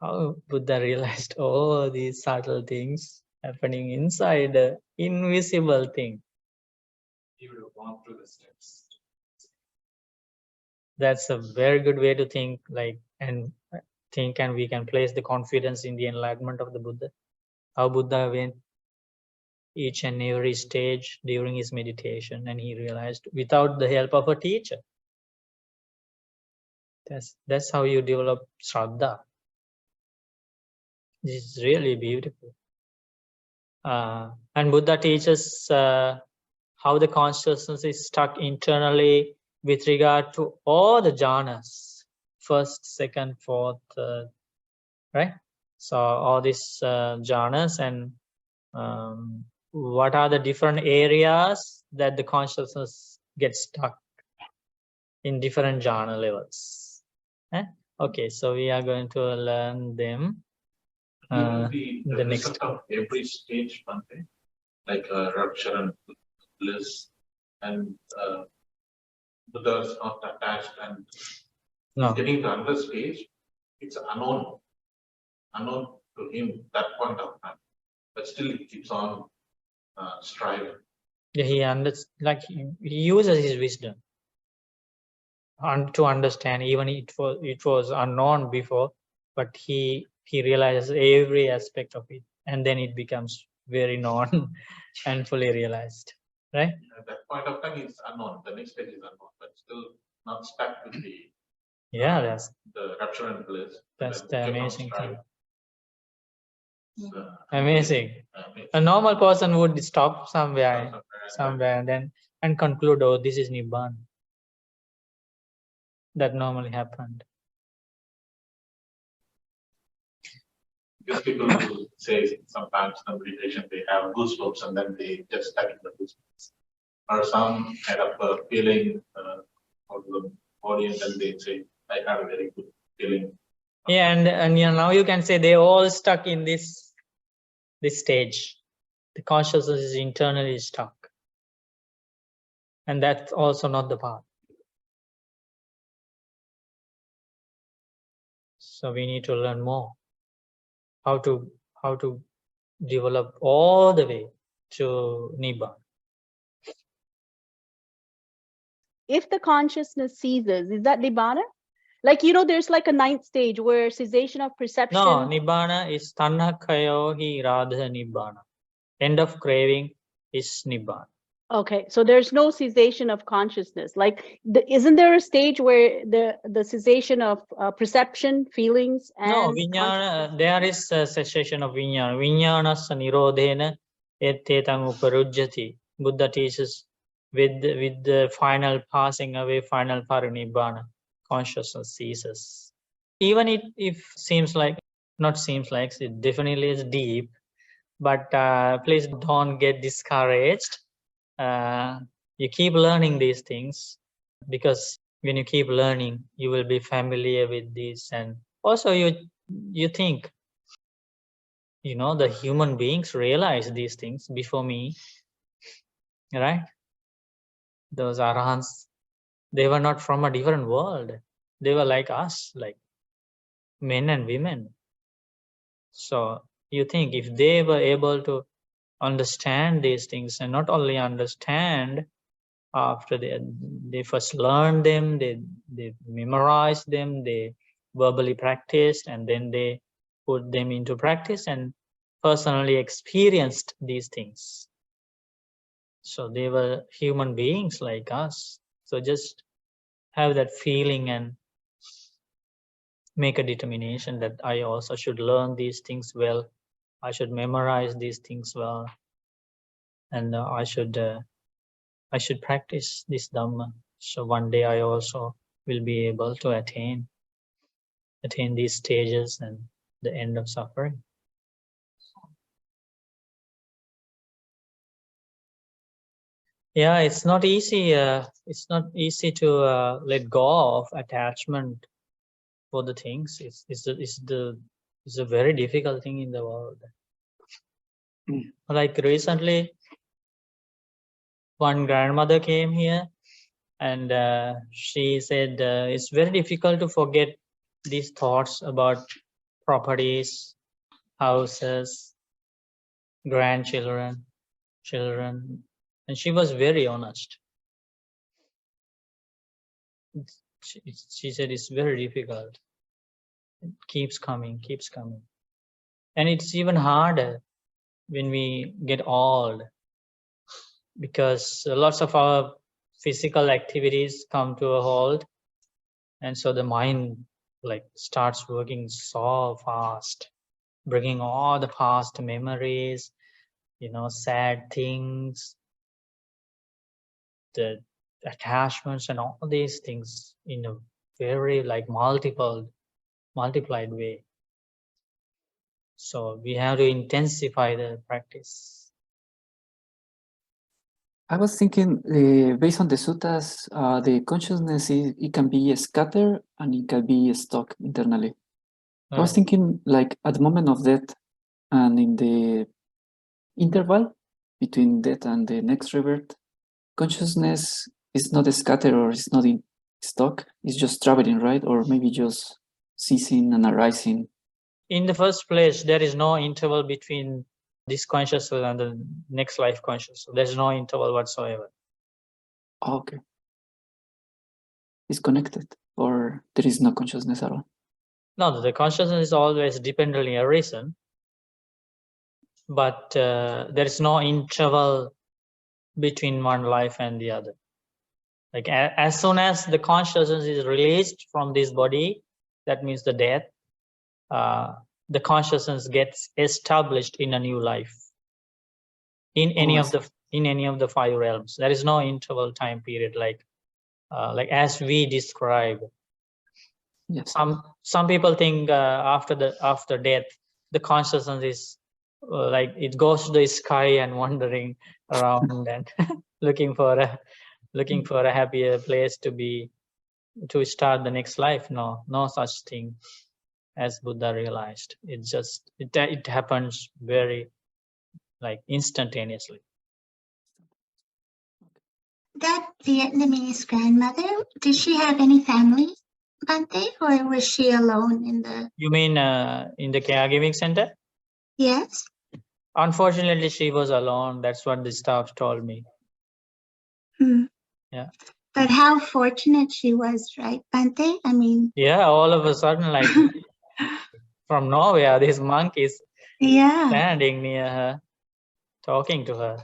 How Buddha realized all these subtle things happening inside the invisible thing. He would have gone through the steps. That's a very good way to think, and we can place the confidence in the enlightenment of the Buddha. How Buddha went each and every stage during his meditation, and he realized without the help of a teacher. That's how you develop Shraddha. This is really beautiful. And Buddha teaches how the consciousness is stuck internally with regard to all the jhanas, first, second, fourth, third, right? So all these jhanas, and what are the different areas that the consciousness gets stuck in different jhana levels. Okay, so we are going to learn them. The next result of every stage, Bhante, like rupture and bliss, and Buddha is not attached, and No. getting to another stage, it's unknown to him that point of time, but still he keeps on striving. Yeah, he uses his wisdom to understand. Even it was unknown before, but he realizes every aspect of it, and then it becomes very known and fully realized, right? At that point of time, it's unknown. The next stage is unknown, but still not stuck with the that's the rapture and bliss. That's the amazing thing. Amazing. Amazing. A normal person would stop somewhere, and conclude, oh, this is Nibbana. That normally happened. Because people who say sometimes in meditation they have goosebumps and then they just stuck in the goosebumps, or some kind of a feeling of the body, and then they say, I have a very good feeling. Yeah, and now you can say they all stuck in this stage. The consciousness is internally stuck, and that's also not the path. So we need to learn more how to develop all the way to Nibbana. If the consciousness ceases, is that Nibbana? Like, there's like a 9th stage where cessation of perception. No, Nibbana is Tanhakhayo hi Radha Nibbana. End of craving is Nibbana. Okay, so there's no cessation of consciousness. Like, isn't there a stage where the cessation of perception, feelings, and no, Vijnana, there is a cessation of Vijnana. Vijnanassa nirodhena ettetang uparujjati. Buddha teaches with the final passing away, final parinibbana, consciousness ceases. Even if seems like, not seems like, it definitely is deep, but please don't get discouraged. You keep learning these things, because when you keep learning, you will be familiar with this, and also you think, the human beings realize these things before me, right? Those arahants, they were not from a different world. They were like us, like men and women. So you think if they were able to understand these things, and not only understand, after they first learned them, they memorized them, they verbally practiced, and then they put them into practice and personally experienced these things. So they were human beings like us. So just have that feeling and make a determination that I also should learn these things well. I should memorize these things well, and I should practice this Dhamma. So one day I also will be able to attain these stages and the end of suffering. Yeah, it's not easy. It's not easy to let go of attachment for the things. It's a very difficult thing in the world. Like recently, one grandmother came here, and she said it's very difficult to forget these thoughts about properties, houses, grandchildren, children, and she was very honest. She said it's very difficult. It keeps coming, and it's even harder when we get old, because lots of our physical activities come to a halt, and so the mind like starts working so fast, bringing all the past memories, sad things, the attachments and all these things in a very like multiplied way. So we have to intensify the practice. I was thinking, based on the suttas, the consciousness it can be scattered and it can be stuck internally. I was thinking, like at the moment of death and in the interval between death and the next rebirth, consciousness is not scattered or it's not stuck. It's just traveling, right? Or maybe just ceasing and arising. In the first place, there is no interval between this consciousness and the next life consciousness. There's no interval whatsoever. Okay. It's connected, or there is no consciousness at all? No, the consciousness is always dependently arisen, but there is no interval between one life and the other. Like as soon as the consciousness is released from this body, that means the death, the consciousness gets established in a new life in any of the 5 realms. There is no interval time period like as we describe. Yes. Some people think after death, the consciousness is like it goes to the sky and wandering around and looking for a happier place to start the next life. No such thing, as Buddha realized. It happens very like instantaneously. That Vietnamese grandmother, did she have any family, Bhante, or was she alone in the? You mean in the caregiving center? Yes. Unfortunately, she was alone. That's what the staff told me. Yeah. But how fortunate she was, right, Bhante? I mean. Yeah, all of a sudden, like from nowhere, this monk is standing near her, talking to her.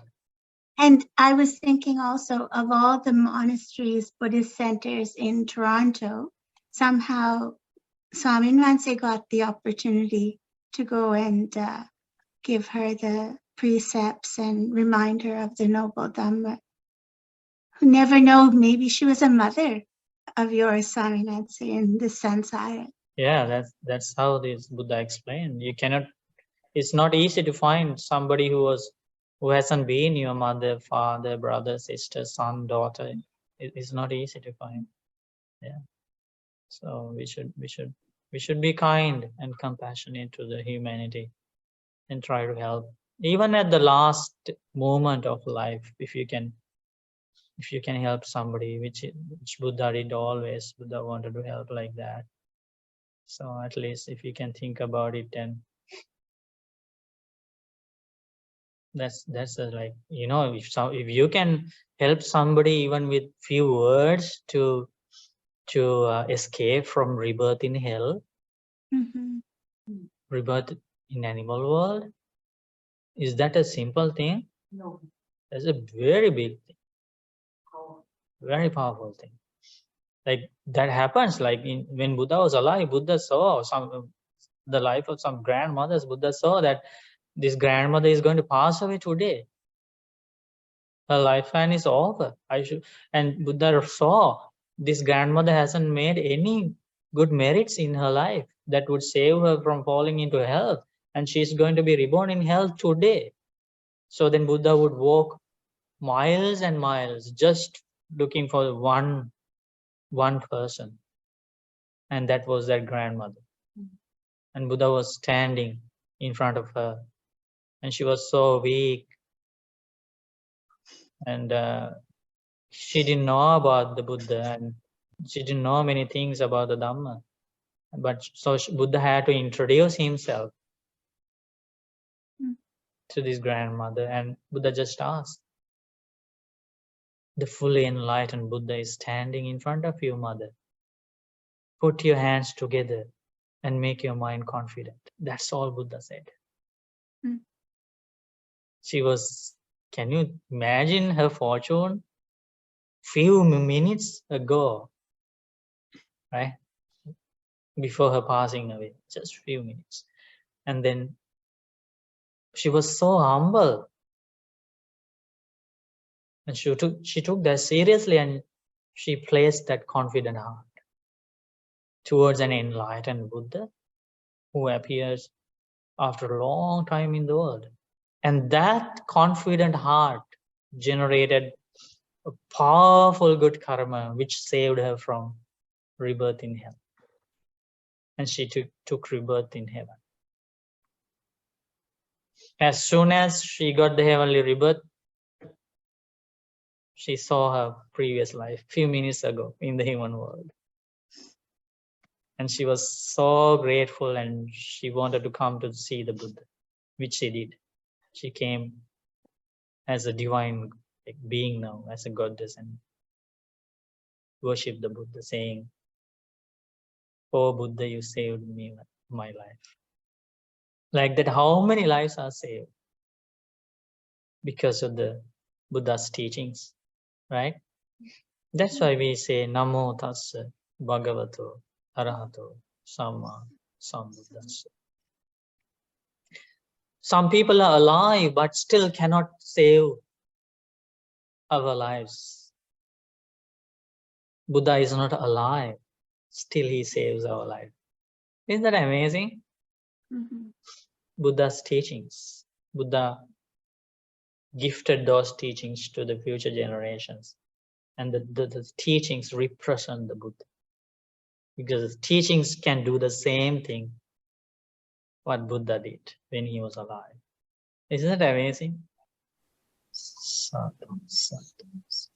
And I was thinking also of all the monasteries, Buddhist centers in Toronto, somehow Swami Manse got the opportunity to go and give her the precepts and remind her of the noble Dhamma. Who never know, maybe she was a mother of yours, Swami Manse, in the samsara. Yeah, that's how this Buddha explained. It's not easy to find somebody who hasn't been your mother, father, brother, sister, son, daughter. It's not easy to find. Yeah. So we should be kind and compassionate to the humanity and try to help. Even at the last moment of life, if you can help somebody, which Buddha did always. Buddha wanted to help like that. So at least if you can think about it, then that's like, if you can help somebody even with few words to escape from rebirth in hell, rebirth in animal world, is that a simple thing? No. That's a very big thing, very powerful thing. Like that happens. Like when Buddha was alive, Buddha saw the life of some grandmothers. Buddha saw that this grandmother is going to pass away today. Her lifespan is over. And Buddha saw this grandmother hasn't made any good merits in her life that would save her from falling into hell, and she's going to be reborn in hell today. So then Buddha would walk miles and miles just looking for one person, and that was that grandmother. And Buddha was standing in front of her, and she was so weak, and she didn't know about the Buddha, and she didn't know many things about the Dhamma. But so Buddha had to introduce himself to this grandmother, and Buddha just asked, the fully enlightened Buddha is standing in front of you, mother. Put your hands together and make your mind confident. That's all Buddha said. She was, can you imagine her fortune? Few minutes ago, right? Before her passing away, just few minutes. And then she was so humble. And she took that seriously, and she placed that confident heart towards an enlightened Buddha who appears after a long time in the world. And that confident heart generated a powerful good karma which saved her from rebirth in hell. And she took rebirth in heaven. As soon as she got the heavenly rebirth, she saw her previous life few minutes ago in the human world. And she was so grateful, and she wanted to come to see the Buddha, which she did. She came as a divine being now, as a goddess, and worshipped the Buddha, saying, "Oh Buddha, you saved me, my life." Like that, how many lives are saved because of the Buddha's teachings, right? That's why we say, Namo Tassa Bhagavato Arahato Samma Sambuddhassa. Some people are alive but still cannot save our lives. Buddha is not alive, still he saves our life. Isn't that amazing? Buddha's teachings. Buddha gifted those teachings to the future generations. And the teachings represent the Buddha. Because the teachings can do the same thing what Buddha did when he was alive. Isn't that amazing? Sadhu, sadhu, sadhu.